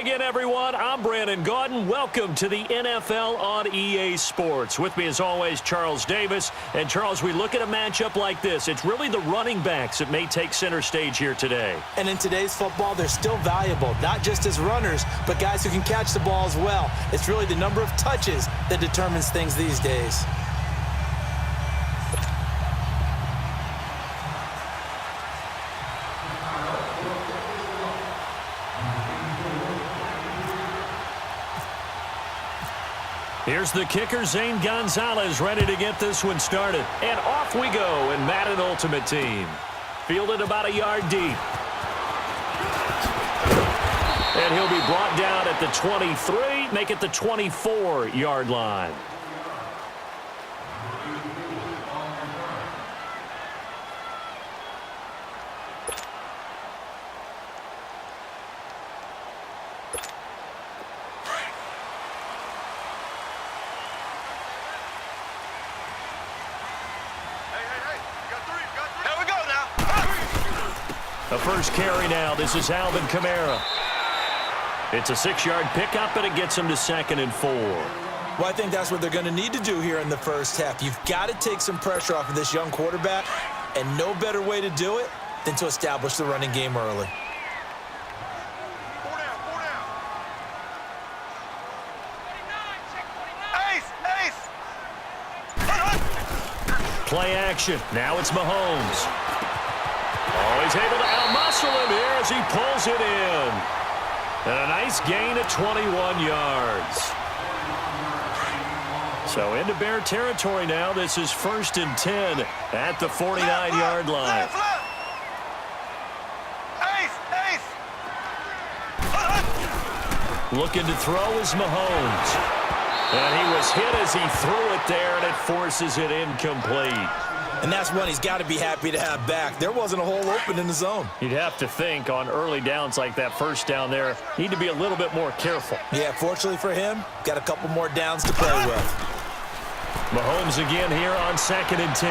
again, everyone. I'm Brandon Gaudin. Welcome to the NFL on EA Sports. With me, as always, Charles Davis. And, Charles, we look at a matchup like this. It's really the running backs that may take center stage here today. And in today's football, they're still valuable, not just as runners, but guys who can catch the ball as well. It's really the number of touches that determines things these days. Here's the kicker, Zane Gonzalez, ready to get this one started. And off we go in Madden Ultimate Team. Fielded about a yard deep. And he'll be brought down at the 23, make it the 24-yard line. The first carry now. This is Alvin Kamara. It's a 6-yard pickup, and it gets him to 2nd and 4. Well, I think that's what they're going to need to do here in the first half. You've got to take some pressure off of this young quarterback, and no better way to do it than to establish the running game early. Play action. Now it's Mahomes. Oh, he's able to outmuscle him here as he pulls it in. And a nice gain of 21 yards. So into Bear territory now. This is 1st and 10 at the 49-yard line. Looking to throw is Mahomes. And he was hit as he threw it there, and it forces it incomplete. And that's one he's got to be happy to have back. There wasn't a hole open in the zone. You'd have to think on early downs like that first down there, need to be a little bit more careful. Yeah, fortunately for him, got a couple more downs to play with. Mahomes again here on 2nd and 10.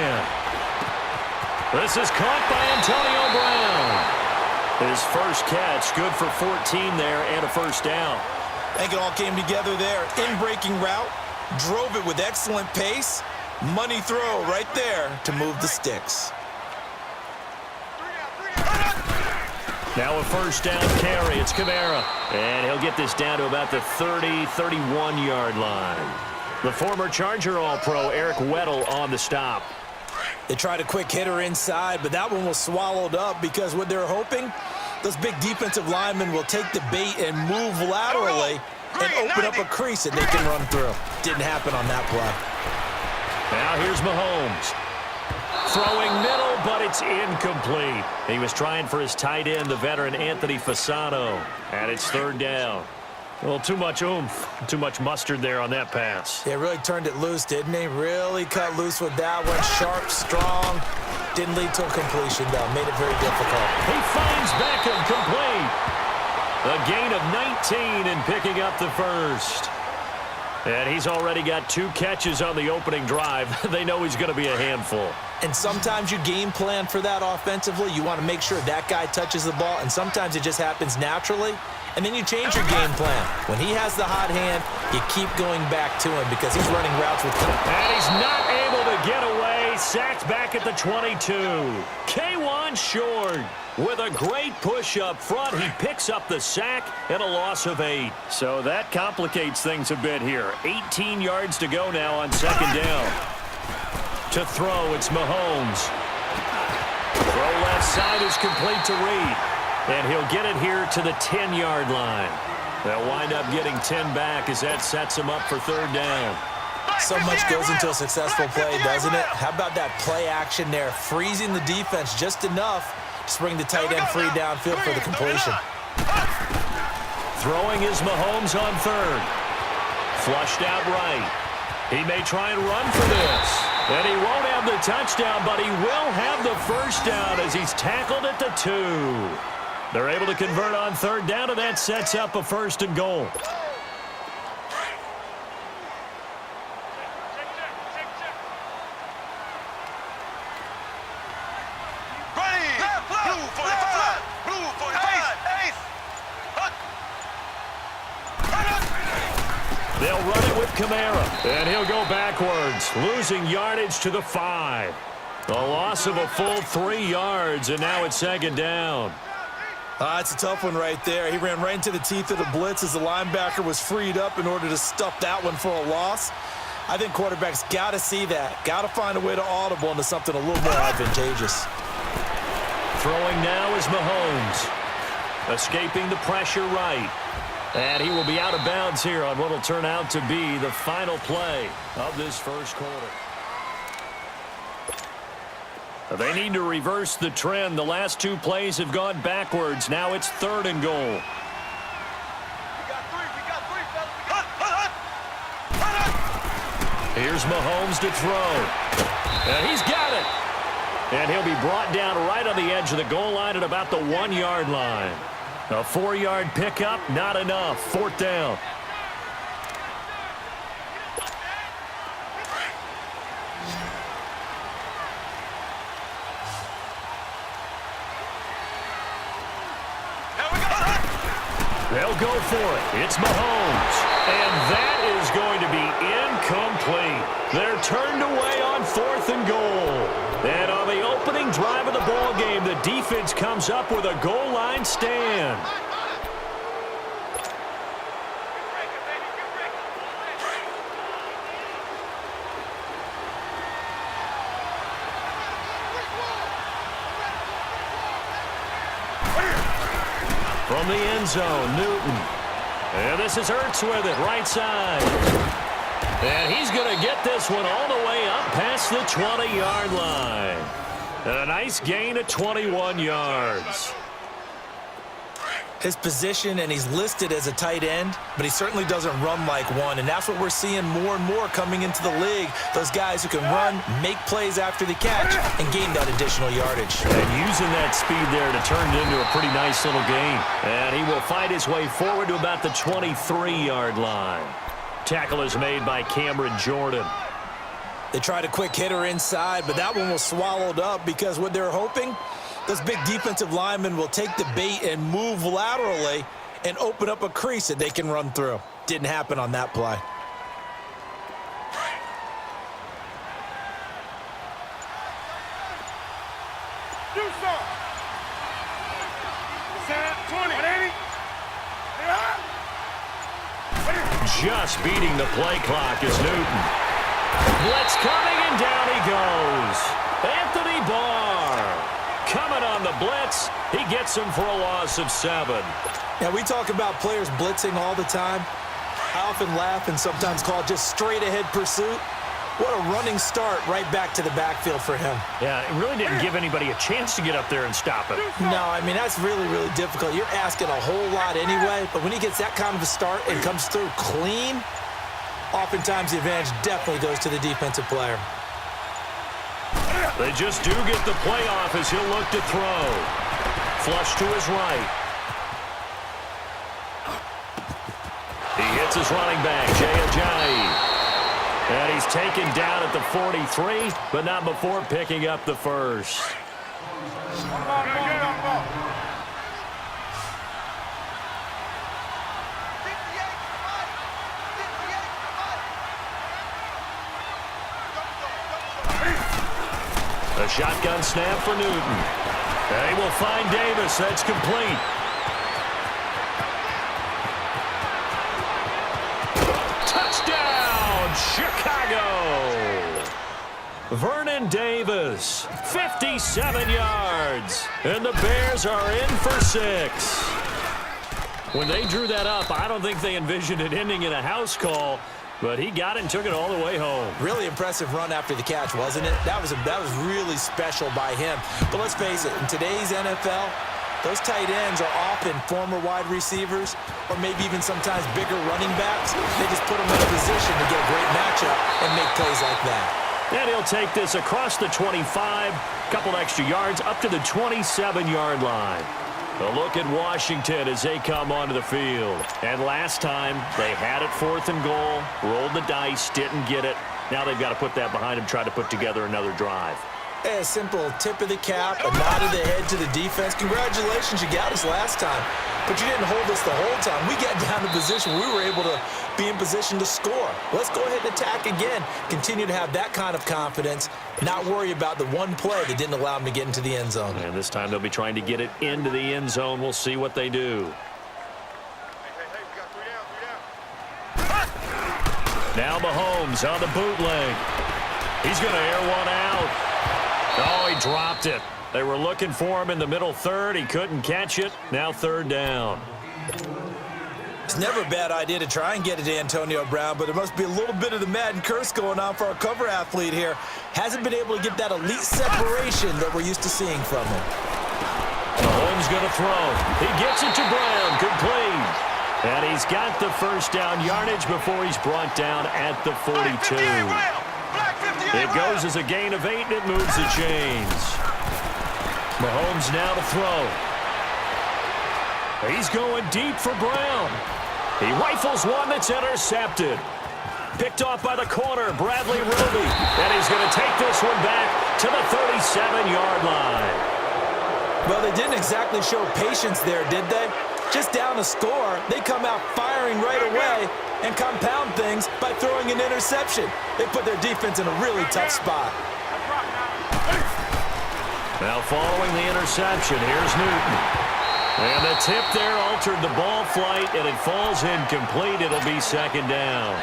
This is caught by Antonio Brown. His first catch, good for 14 there and a first down. I think it all came together there. In-breaking route, drove it with excellent pace. Money throw right there to move the sticks. Now a first down carry. It's Kamara. And he'll get this down to about the 30, 31-yard line. The former Charger All-Pro Eric Weddle on the stop. They tried a quick hitter inside, but that one was swallowed up because what they're hoping, those big defensive linemen will take the bait and move laterally and open up a crease that they can run through. Didn't happen on that play. Now here's Mahomes. Throwing middle, but it's incomplete. He was trying for his tight end, the veteran Anthony Fasano. And it's 3rd down. Well, too much oomph, too much mustard there on that pass. Yeah, really turned it loose, didn't he? Really cut loose with that one. Sharp, strong. Didn't lead to a completion, though. Made it very difficult. He finds Beckham complete. A gain of 19 and picking up the first. And he's already got 2 catches on the opening drive. They know he's going to be a handful. And sometimes you game plan for that offensively. You want to make sure that guy touches the ball, and sometimes it just happens naturally. And then you change your game plan. When he has the hot hand, you keep going back to him because he's running routes with him. And he's not able to get away. Sacked back at the 22. K1 short. With a great push up front, he picks up the sack and a loss of 8. So that complicates things a bit here. 18 yards to go now on 2nd down. To throw, it's Mahomes. Throw left side is complete to Reed. And he'll get it here to the 10-yard line. They'll wind up getting 10 back as that sets him up for 3rd down. So much goes into a successful play, doesn't it? How about that play action there? Freezing the defense just enough to bring the tight end free downfield for the completion. Throwing is Mahomes on 3rd. Flushed out right. He may try and run for this. And he won't have the touchdown, but he will have the first down as he's tackled at the 2. They're able to convert on 3rd down, and that sets up a 1st and goal. Kamara. And he'll go backwards, losing yardage to the 5. A loss of a full 3 yards, and now it's second down. It's a tough one right there. He ran right into the teeth of the blitz as the linebacker was freed up in order to stuff that one for a loss. I think quarterbacks got to see that. Got to find a way to audible into something a little more advantageous. Throwing now is Mahomes. Escaping the pressure right. And he will be out of bounds here on what will turn out to be the final play of this first quarter. They need to reverse the trend. The last 2 plays have gone backwards. Now it's 3rd and goal. Here's Mahomes to throw. And he's got it. And he'll be brought down right on the edge of the goal line at about the 1-yard line. A 4-yard pickup, not enough. 4th down. They'll go for it. It's Mahomes. And that is going to be incomplete. They're turned away on 4th and goal. And on the opening drive of the ball game, the defense comes up with a goal line stand. From the end zone, Newton. And this is Ertz with it, right side. And he's going to get this one all the way up past the 20-yard line. And a nice gain of 21 yards. His position, and he's listed as a tight end, but he certainly doesn't run like one, and that's what we're seeing more and more coming into the league. Those guys who can run, make plays after the catch, and gain that additional yardage. And using that speed there to turn it into a pretty nice little gain. And he will fight his way forward to about the 23-yard line. Tackle is made by Cameron Jordan. They tried a quick hitter inside, but that one was swallowed up because what they're hoping, those big defensive linemen will take the bait and move laterally and open up a crease that they can run through. Didn't happen on that play. Just beating the play clock is Newton. Blitz coming, and down he goes. Anthony Barr coming on the blitz. He gets him for a loss of 7. Now, we talk about players blitzing all the time. I often laugh and sometimes call it just straight-ahead pursuit. What a running start right back to the backfield for him. Yeah, it really didn't give anybody a chance to get up there and stop him. No, I mean, that's really, really difficult. You're asking a whole lot anyway, but when he gets that kind of a start and comes through clean, oftentimes the advantage definitely goes to the defensive player. They just do get the play off as he'll look to throw. Flush to his right. He hits his running back, Jay Ajayi. And he's taken down at the 43, but not before picking up the first. A shotgun snap for Newton. And he will find Davis. That's complete. Touchdown, Chicago! Vernon Davis, 57 yards. And the Bears are in for 6. When they drew that up, I don't think they envisioned it ending in a house call. But he got it and took it all the way home. Really impressive run after the catch, wasn't it? That was really special by him. But let's face it, in today's NFL, those tight ends are often former wide receivers or maybe even sometimes bigger running backs. They just put them in a position to get a great matchup and make plays like that. And he'll take this across the 25, couple extra yards, up to the 27-yard line. A look at Washington as they come onto the field. And last time, they had it 4th and goal, rolled the dice, didn't get it. Now they've got to put that behind them, try to put together another drive. A simple tip of the cap, a nod of the head to the defense. Congratulations, you got us last time, but you didn't hold us the whole time. We got down to position. We were able to be in position to score. Let's go ahead and attack again. Continue to have that kind of confidence, not worry about the one play that didn't allow them to get into the end zone. And this time they'll be trying to get it into the end zone. We'll see what they do. Now Mahomes on the bootleg. He's going to air one out. Oh, he dropped it. They were looking for him in the middle third. He couldn't catch it. Now third down. It's never a bad idea to try and get it to Antonio Brown, but there must be a little bit of the Madden curse going on for our cover athlete here. Hasn't been able to get that elite separation that we're used to seeing from him. Mahomes going to throw. He gets it to Brown. Complete. And he's got the first down yardage before he's brought down at the 42. It goes as a gain of 8, and it moves the chains. Mahomes now to throw. He's going deep for Brown. He rifles one that's intercepted. Picked off by the corner, Bradley Roby. And he's going to take this one back to the 37-yard line. Well, they didn't exactly show patience there, did they? Just down a score, they come out firing right away and compound things by throwing an interception. They put their defense in a really tough spot. Now following the interception, here's Newton. And the tip there altered the ball flight, and it falls incomplete. It'll be second down.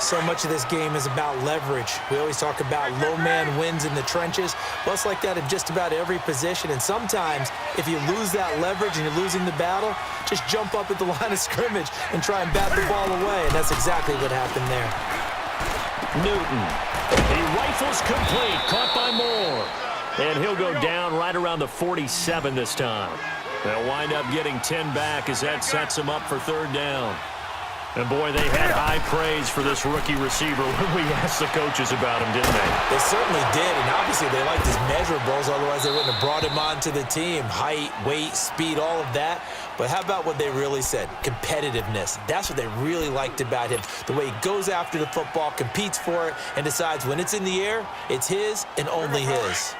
So much of this game is about leverage. We always talk about low man wins in the trenches. Well, it's like that in just about every position. And sometimes, if you lose that leverage and you're losing the battle, just jump up at the line of scrimmage and try and bat the ball away. And that's exactly what happened there. Newton. He rifles complete. Caught by Moore. And he'll go down right around the 47 this time. They'll wind up getting 10 back as that sets them up for third down. And, boy, they had high praise for this rookie receiver when we asked the coaches about him, didn't they? They certainly did, and obviously they liked his measurables, otherwise they wouldn't have brought him onto the team. Height, weight, speed, all of that. But how about what they really said? Competitiveness. That's what they really liked about him. The way he goes after the football, competes for it, and decides when it's in the air, it's his and only his.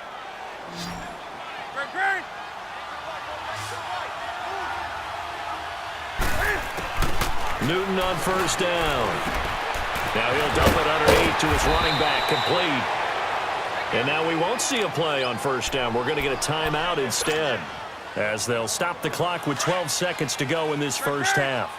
Newton on first down. Now he'll dump it underneath to his running back, complete. And now we won't see a play on first down. We're going to get a timeout instead, as they'll stop the clock with 12 seconds to go in this first half.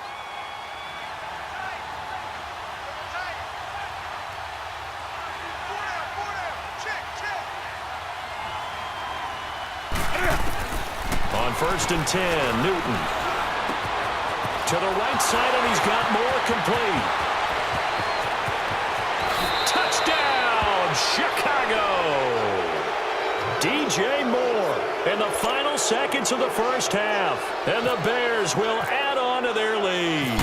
On first and 10, Newton. To the right side, and he's got more, complete. Touchdown, Chicago! DJ Moore in the final seconds of the first half. And the Bears will add on to their lead.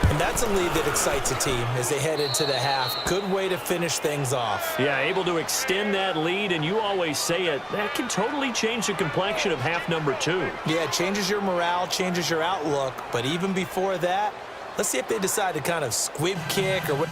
And that's a lead that excites a team as they head into the half. Good way to finish things off. Yeah, able to extend that lead, and you always say it, that can totally change the complexion of half number 2. Yeah, it changes your morale, changes your outlook. But even before that, let's see if they decide to kind of squib kick or what.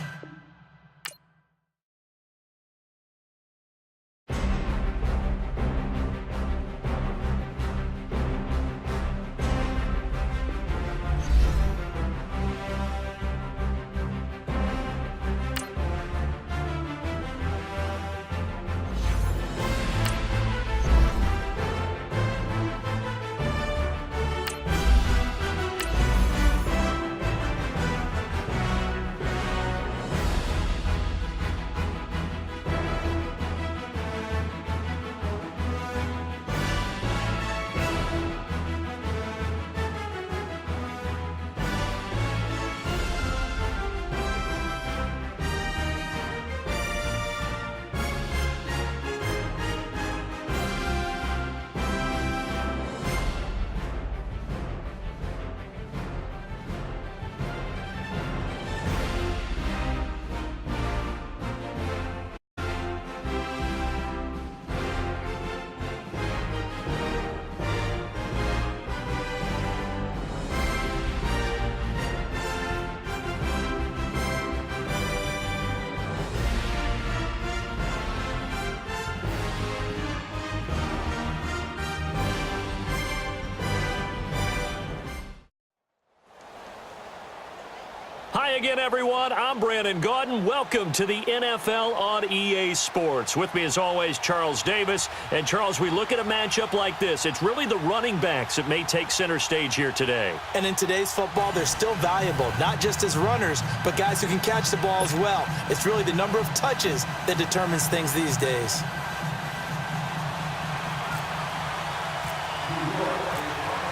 Hi again, everyone. I'm Brandon Gaudin. Welcome to the NFL on EA Sports. With me, as always, Charles Davis. And, Charles, we look at a matchup like this. It's really the running backs that may take center stage here today. And in today's football, they're still valuable, not just as runners, but guys who can catch the ball as well. It's really the number of touches that determines things these days.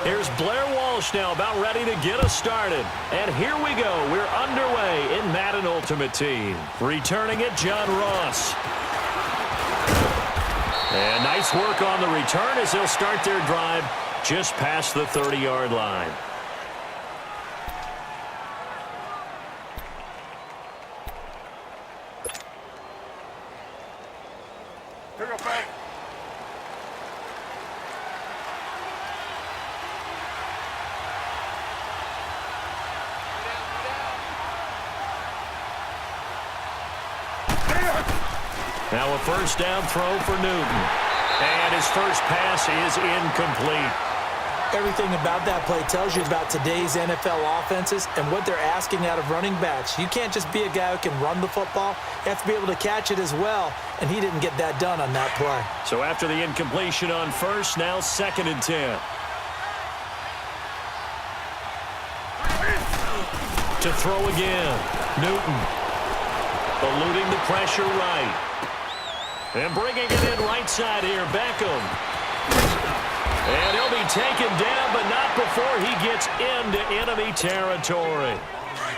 Here's Blair Walsh now about ready to get us started. And here we go. We're underway in Madden Ultimate Team. Returning it, John Ross. And nice work on the return as they'll start their drive just past the 30-yard line. Here you go, Frank. Now a first down throw for Newton. And his first pass is incomplete. Everything about that play tells you about today's NFL offenses and what they're asking out of running backs. You can't just be a guy who can run the football. You have to be able to catch it as well, and he didn't get that done on that play. So after the incompletion on first, now 2nd and 10. To throw again, Newton. Eluding the pressure right. And bringing it in right side here, Beckham. And he'll be taken down, but not before he gets into enemy territory.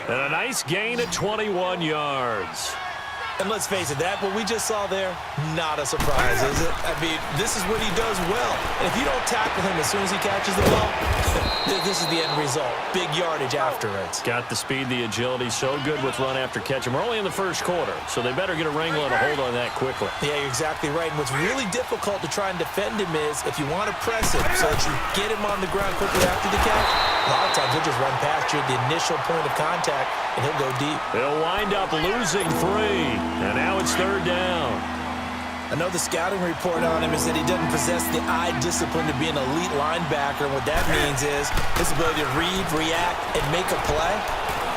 And a nice gain at 21 yards. And let's face it, that what we just saw there, not a surprise, is it? I mean, this is what he does well. And if you don't tackle him as soon as he catches the ball, this is the end result. Big yardage after it. Got the speed, the agility, so good with run after catch. And we're only in the first quarter, so they better get a wrangle and a hold on that quickly. Yeah, you're exactly right. And what's really difficult to try and defend him is if you want to press him so that you get him on the ground quickly after the catch, a lot of times he'll just run past you at the initial point of contact, and he'll go deep. They'll wind up losing 3. And now it's 3rd down. I know the scouting report on him is that he doesn't possess the eye discipline to be an elite linebacker. And what that means is his ability to read, react, and make a play.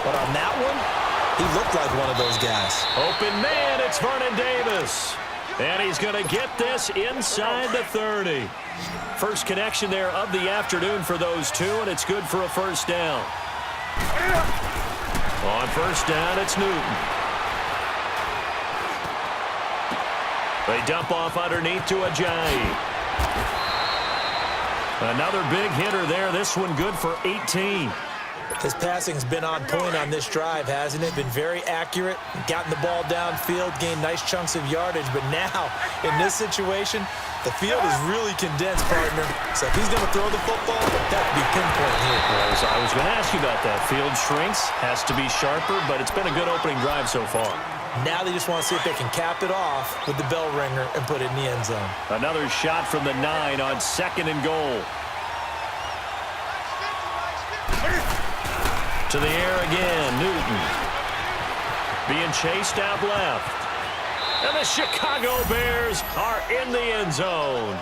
But on that one, he looked like one of those guys. Open man, it's Vernon Davis. And he's going to get this inside the 30. First connection there of the afternoon for those two, and it's good for a first down. On first down, it's Newton. They dump off underneath to Ajayi. Another big hitter there. This one good for 18. His passing's been on point on this drive, hasn't it? Been very accurate, gotten the ball downfield, gained nice chunks of yardage. But now, in this situation, the field is really condensed, partner. So if he's going to throw the football, that would be pinpoint here. Well, I was going to ask you about that. Field shrinks, has to be sharper, but it's been a good opening drive so far. Now they just want to see if they can cap it off with the bell ringer and put it in the end zone. Another shot from the 9 on 2nd and goal. To the air again, Newton. Being chased out left. And the Chicago Bears are in the end zone.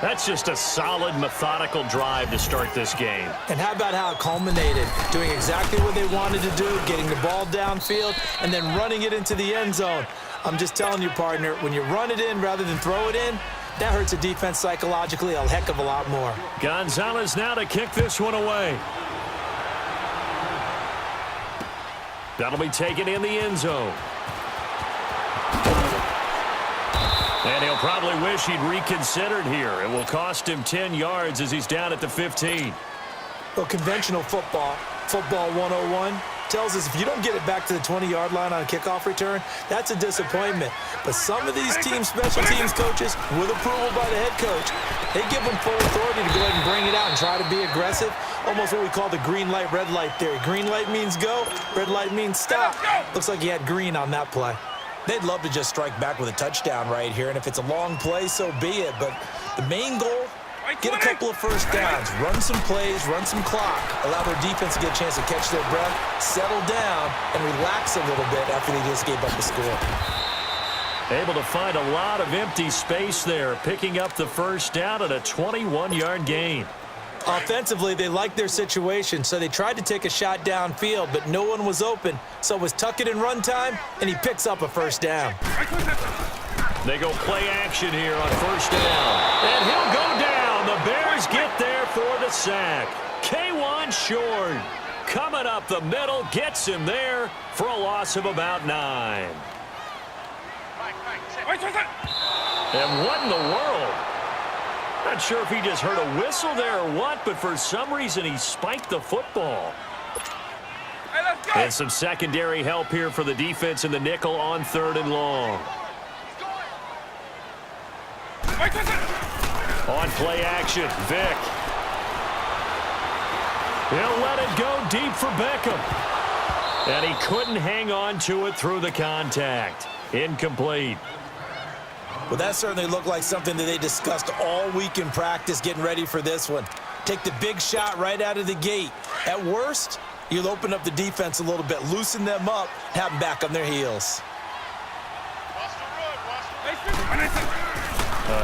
That's just a solid, methodical drive to start this game. And how about how it culminated? Doing exactly what they wanted to do, getting the ball downfield, and then running it into the end zone. I'm just telling you, partner, when you run it in rather than throw it in, that hurts a defense psychologically a heck of a lot more. Gonzalez now to kick this one away. That'll be taken in the end zone. And he'll probably wish he'd reconsidered here. It will cost him 10 yards as he's down at the 15. Well, conventional football 101, tells us if you don't get it back to the 20-yard line on a kickoff return, that's a disappointment. But some of these team special teams coaches, with approval by the head coach, they give them full authority to go ahead and bring it out and try to be aggressive. Almost what we call the green light, red light theory. Green light means go, red light means stop. Looks like he had green on that play. They'd love to just strike back with a touchdown right here, and if it's a long play, so be it. But the main goal, get a couple of first downs, run some plays, run some clock, allow their defense to get a chance to catch their breath, settle down, and relax a little bit after they just gave up the score. Able to find a lot of empty space there, picking up the first down at a 21-yard gain. Offensively, they liked their situation, so they tried to take a shot downfield, but no one was open. So it was tuck it in run time, and he picks up a first down. They go play action here on first down. And he'll go down. The Bears get there for the sack. K1 short. Coming up the middle, gets him there for a loss of about 9. And what in the world? Not sure if he just heard a whistle there or what, but for some reason he spiked the football. And some secondary help here for the defense in the nickel on 3rd and long. On play action, Vic. He'll let it go deep for Beckham. And he couldn't hang on to it through the contact. Incomplete. Well, that certainly looked like something that they discussed all week in practice getting ready for this one. Take the big shot right out of the gate. At worst, you'll open up the defense a little bit, loosen them up, have them back on their heels.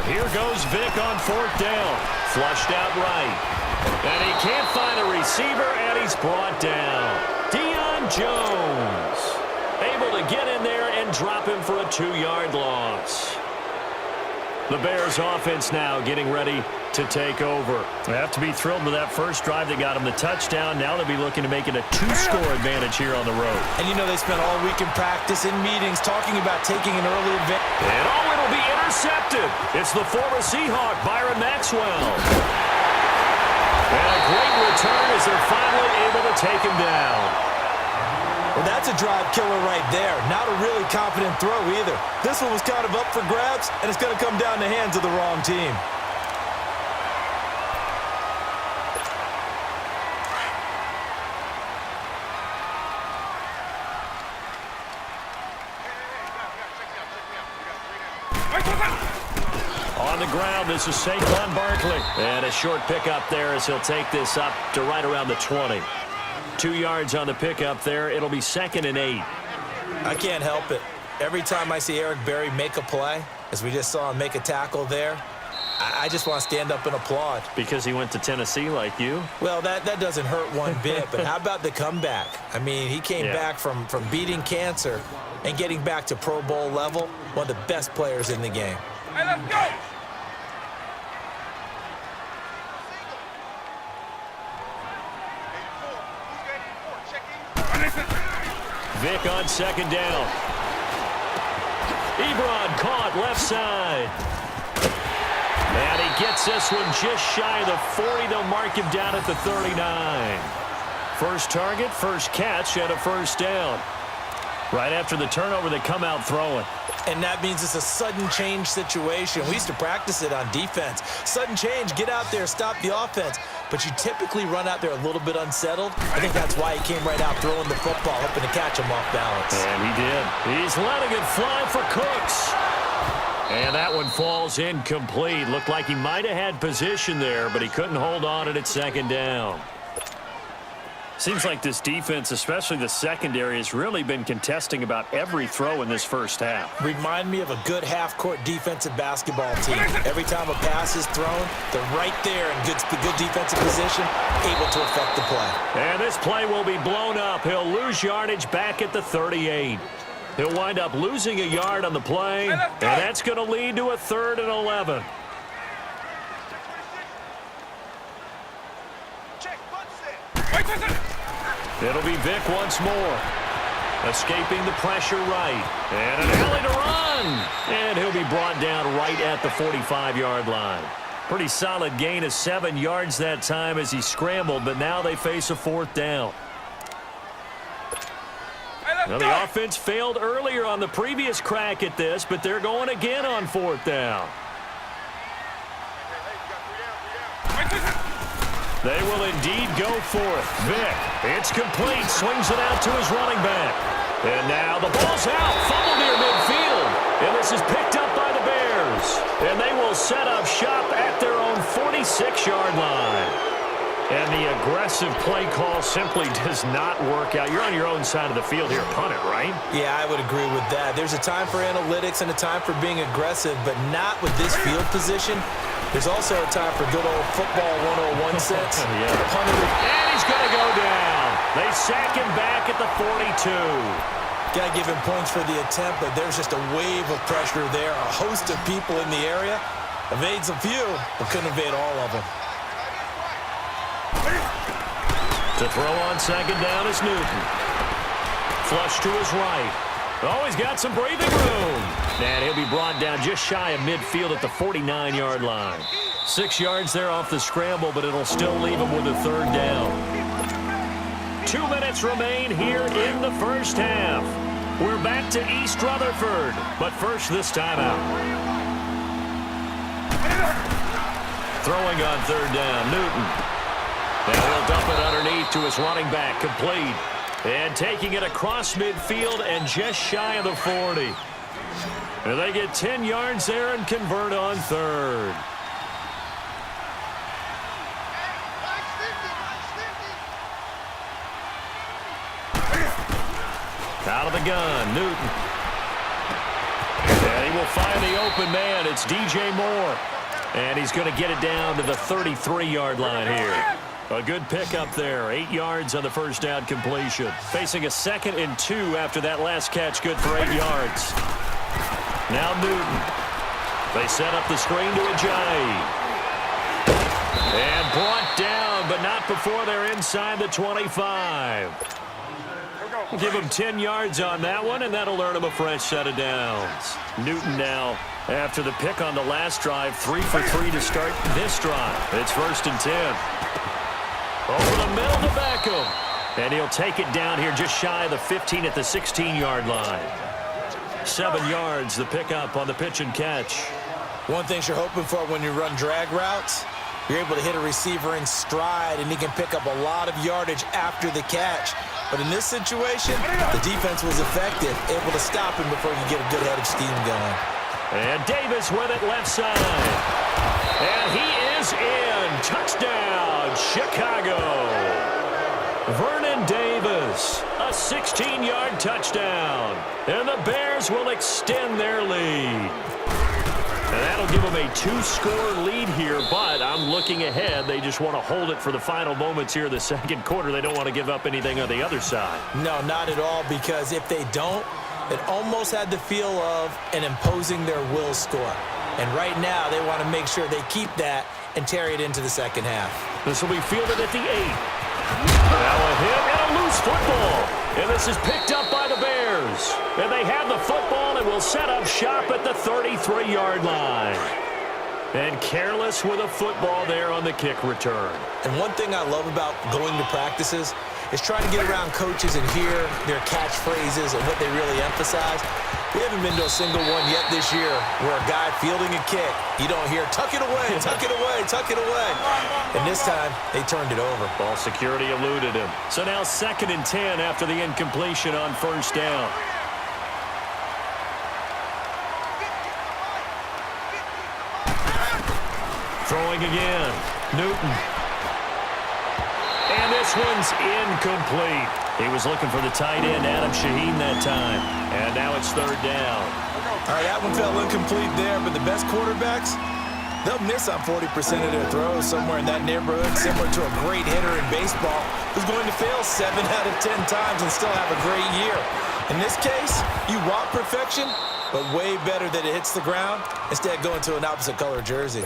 Here goes Vic on 4th down. Flushed out right. And he can't find a receiver, and he's brought down. Deion Jones able to get in there and drop him for a 2-yard loss. The Bears offense now getting ready to take over. They have to be thrilled with that first drive that got them the touchdown. Now they'll be looking to make it a 2-score advantage here on the road. And you know they spent all week in practice, in meetings, talking about taking an early advantage. And it'll be intercepted. It's the former Seahawk, Byron Maxwell. And a great return as they're finally able to take him down. Well, that's a drive killer right there. Not a really confident throw either. This one was kind of up for grabs, and it's going to come down the hands of the wrong team. On the ground, this is Saquon Barkley. And a short pickup there as he'll take this up to right around the 20. 2 yards on the pickup there. It'll be 2nd and 8. I can't help it. Every time I see Eric Berry make a play, as we just saw him make a tackle there, I just want to stand up and applaud. Because he went to Tennessee like you? Well, that doesn't hurt one bit, but how about the comeback? I mean, he came back from beating cancer and getting back to Pro Bowl level, one of the best players in the game. Hey, let's go! Vic on 2nd down. Ebron caught left side. And he gets this one just shy of the 40. They'll mark him down at the 39. First target, first catch, and a first down. Right after the turnover, they come out throwing. And that means it's a sudden change situation. We used to practice it on defense. Sudden change, get out there, stop the offense. But you typically run out there a little bit unsettled. I think that's why he came right out throwing the football, hoping to catch him off balance. And he did. He's letting it fly for Cooks. And that one falls incomplete. Looked like he might have had position there, but he couldn't hold on it at 2nd down. Seems like this defense, especially the secondary, has really been contesting about every throw in this first half. Remind me of a good half-court defensive basketball team. Every time a pass is thrown, they're right there in good defensive position, able to affect the play. And this play will be blown up. He'll lose yardage back at the 38. He'll wind up losing a yard on the play, and that's going to lead to a 3rd and 11. It'll be Vic once more. Escaping the pressure right. And an alley to run. And he'll be brought down right at the 45-yard line. Pretty solid gain of 7 yards that time as he scrambled, but now they face a 4th down. Now, the offense failed earlier on the previous crack at this, but they're going again on 4th down. They will indeed go for it. Vic, it's complete. Swings it out to his running back. And now the ball's out. Fumble near midfield. And this is picked up by the Bears. And they will set up shop at their own 46-yard line. And the aggressive play call simply does not work out. You're on your own side of the field here. Punt it, right? Yeah, I would agree with that. There's a time for analytics and a time for being aggressive, but not with this field position. There's also a time for good old football 101 sense. Yeah. And he's going to go down. They sack him back at the 42. Got to give him points for the attempt, but there's just a wave of pressure there. A host of people in the area. Evades a few, but couldn't evade all of them. To throw on second down is Newton. Flush to his right. Oh, he's got some breathing room. And he'll be brought down just shy of midfield at the 49-yard line. 6 yards there off the scramble, but it'll still leave him with a third down. 2 minutes remain here in the first half. We're back to East Rutherford, but first this timeout. Throwing on third down, Newton. And he'll dump it underneath to his running back, complete. And taking it across midfield and just shy of the 40. And they get 10 yards there and convert on third. Out of the gun, Newton. And he will find the open man. It's DJ Moore. And he's going to get it down to the 33-yard line here. A good pickup there. 8 yards on the first down completion. Facing a 2nd and 2 after that last catch. Good for 8 yards. Now Newton. They set up the screen to Ajayi. And brought down, but not before they're inside the 25. Give him 10 yards on that one, and that'll earn him a fresh set of downs. Newton now, after the pick on the last drive, 3 for 3 to start this drive. It's 1st and 10. Over the middle to Beckham. And he'll take it down here just shy of the 15 at the 16-yard line. 7 yards, the pickup on the pitch and catch. One thing you're hoping for when you run drag routes, you're able to hit a receiver in stride, and he can pick up a lot of yardage after the catch. But in this situation, the defense was effective, able to stop him before you get a good head of steam going. And Davis with it left side. And he is in. Touchdown, Chicago. Vernon Davis, a 16-yard touchdown. And the Bears will extend their lead. And that'll give them a 2-score lead here, but I'm looking ahead. They just want to hold it for the final moments here in the second quarter. They don't want to give up anything on the other side. No, not at all, because if they don't, it almost had the feel of an imposing their will score. And right now, they want to make sure they keep that and carry it into the second half. This will be fielded at the 8. Now a hit and a loose football. And this is picked up by the Bears. And they have the football and will set up shop at the 33-yard line. And careless with a football there on the kick return. And one thing I love about going to practices is trying to get around coaches and hear their catchphrases and what they really emphasize. We haven't been to a single one yet this year where a guy fielding a kick, you don't hear, tuck it away, tuck it away, tuck it away. And this time, they turned it over. Ball security eluded him. So now 2nd and 10 after the incompletion on first down. Throwing again. Newton. And this one's incomplete. He was looking for the tight end, Adam Shaheen, that time. And now it's third down. All right, that one fell incomplete there, but the best quarterbacks, they'll miss on 40% of their throws, somewhere in that neighborhood, similar to a great hitter in baseball who's going to fail 7 out of 10 times and still have a great year. In this case, you want perfection, but way better that it hits the ground instead of going to an opposite color jersey.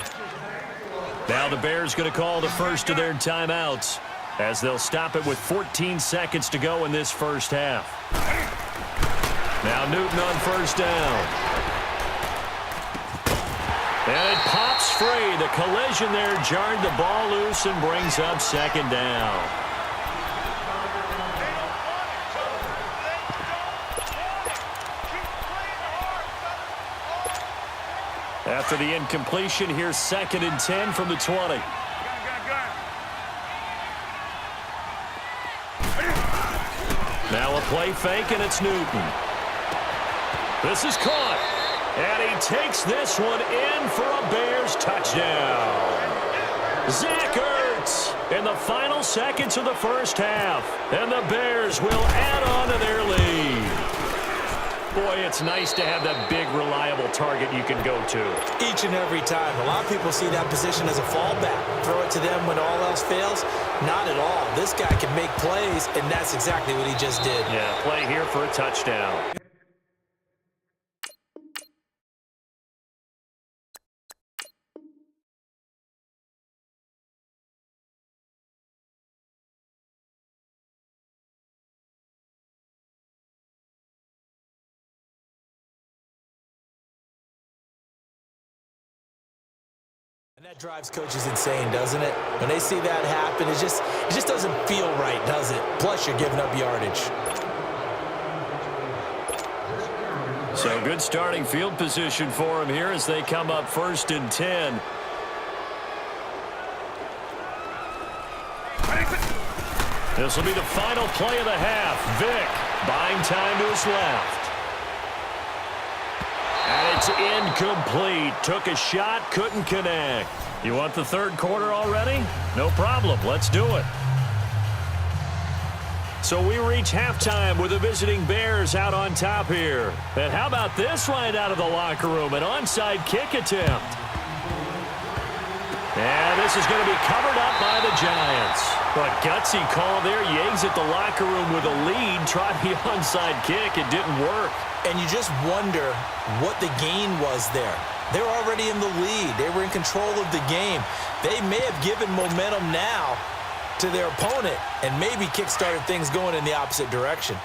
Now the Bears going to call the first of their timeouts as they'll stop it with 14 seconds to go in this first half. Now Newton on first down. And it pops free. The collision there jarred the ball loose and brings up second down. After the incompletion, here's 2nd and 10 from the 20. Now a play fake, and it's Newton. This is caught. And he takes this one in for a Bears touchdown. Zach Ertz in the final seconds of the first half. And the Bears will add on to their lead. Boy, it's nice to have that big, reliable target you can go to. Each and every time. A lot of people see that position as a fallback. Throw it to them when all else fails. Not at all. This guy can make plays, and that's exactly what he just did. Yeah, play here for a touchdown. And that drives coaches insane, doesn't it? When they see that happen, it just doesn't feel right, does it? Plus, you're giving up yardage. So good starting field position for him here as they come up 1st and 10. This will be the final play of the half. Vick buying time to his left. And it's incomplete. Took a shot, couldn't connect. You want the third quarter already? No problem. Let's do it. So we reach halftime with the visiting Bears out on top here. And how about this right out of the locker room? An onside kick attempt. And this is going to be covered up by the Giants. But gutsy call there. Yates at the locker room with a lead. Tried the onside kick. It didn't work. And you just wonder what the gain was there. They were already in the lead. They were in control of the game. They may have given momentum now to their opponent and maybe kick-started things going in the opposite direction.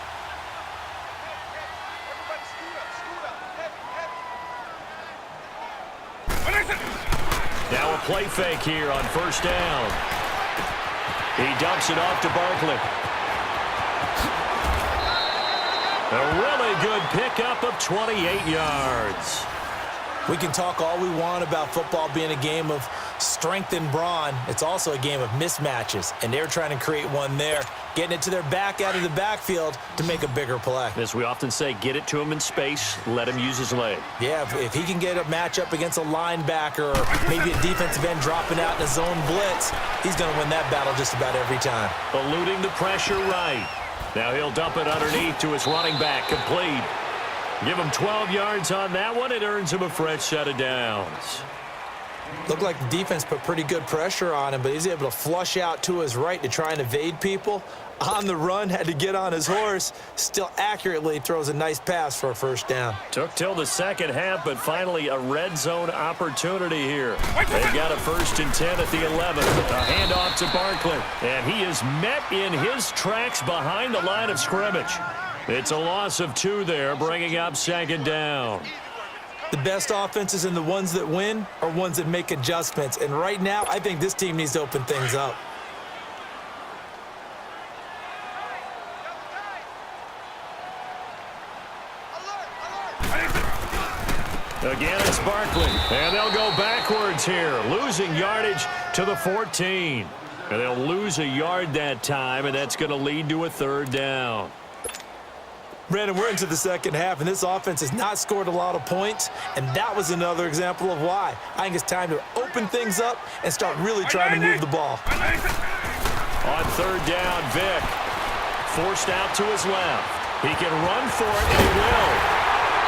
Now a play fake here on 1st down. He dumps it off to Barkley. A really good pickup of 28 yards. We can talk all we want about football being a game of strength and brawn. It's also a game of mismatches, and they're trying to create one there, getting it to their back out of the backfield to make a bigger play. As we often say, get it to him in space, let him use his leg. Yeah, if he can get a matchup against a linebacker or maybe a defensive end dropping out in a zone blitz, he's going to win that battle just about every time. Eluding the pressure right. Now he'll dump it underneath to his running back, complete. Give him 12 yards on that one. It earns him a fresh set of downs. Looked like the defense put pretty good pressure on him, but he's able to flush out to his right to try and evade people. On the run, had to get on his horse. Still accurately throws a nice pass for a 1st down. Took till the second half, but finally a red zone opportunity here. They've got a 1st and 10 at the 11. A handoff to Barkley. And he is met in his tracks behind the line of scrimmage. It's a loss of 2 there, bringing up 2nd down. The best offenses and the ones that win are ones that make adjustments. And right now, I think this team needs to open things up. Again, it's Barkley. And they'll go backwards here, losing yardage to the 14. And they'll lose a yard that time, and that's going to lead to a 3rd down. Brandon, we're into the second half, and this offense has not scored a lot of points, and that was another example of why. I think it's time to open things up and start really trying to move the ball. On 3rd down, Vick forced out to his left. He can run for it, and he will.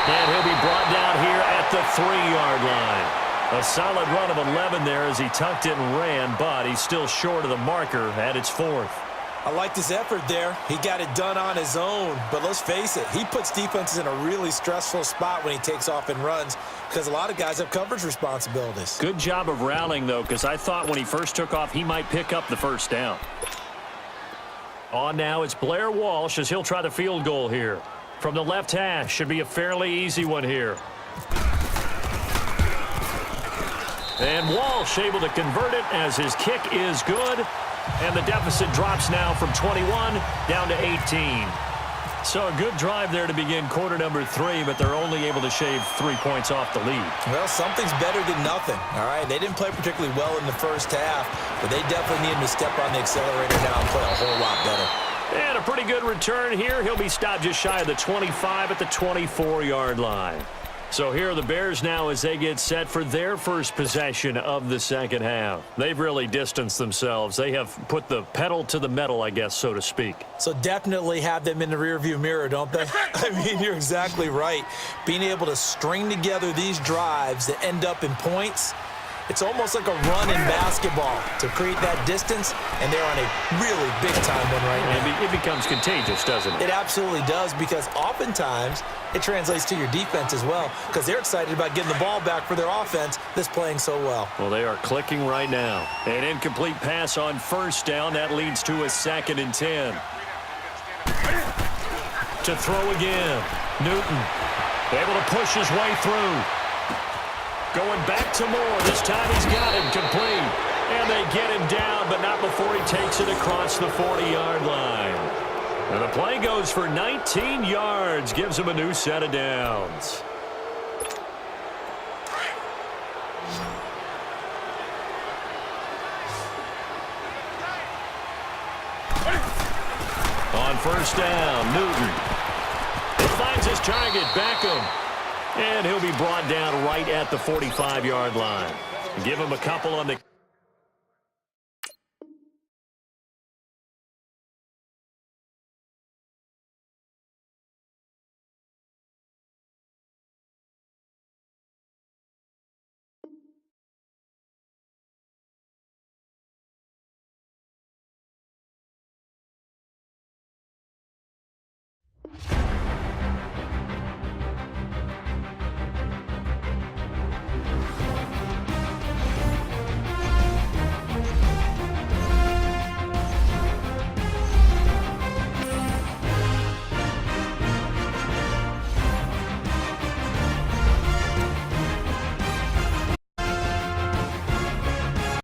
And he'll be brought down here at the 3-yard line. A solid run of 11 there as he tucked it and ran, but he's still short of the marker at its 4th. I liked his effort there. He got it done on his own. But let's face it, he puts defenses in a really stressful spot when he takes off and runs because a lot of guys have coverage responsibilities. Good job of rallying, though, because I thought when he first took off, he might pick up the 1st down. On now, it's Blair Walsh as he'll try the field goal here. From the left hash, should be a fairly easy one here. And Walsh able to convert it as his kick is good. And the deficit drops now from 21 down to 18. So a good drive there to begin quarter number 3, but they're only able to shave 3 points off the lead. Well, something's better than nothing, all right? They didn't play particularly well in the first half, but they definitely need to step on the accelerator now and play a whole lot better. And a pretty good return here. He'll be stopped just shy of the 25 at the 24-yard line. So here are the Bears now as they get set for their first possession of the second half. They've really distanced themselves. They have put the pedal to the metal, I guess, so to speak. So definitely have them in the rearview mirror, don't they? I mean, you're exactly right. Being able to string together these drives that end up in points, it's almost like a run in basketball to create that distance, and they're on a really big-time one right now. It becomes contagious, doesn't it? It absolutely does, because oftentimes it translates to your defense as well, because they're excited about getting the ball back for their offense that's playing so well. Well, they are clicking right now. An incomplete pass on first down. That leads to a 2nd and 10. To throw again. Newton able to push his way through. Going back to Moore. This time he's got him complete. And they get him down, but not before he takes it across the 40-yard line. And the play goes for 19 yards. Gives him a new set of downs. On first down, Newton. He finds his target, Beckham. And he'll be brought down right at the 45-yard line. Give him a couple on the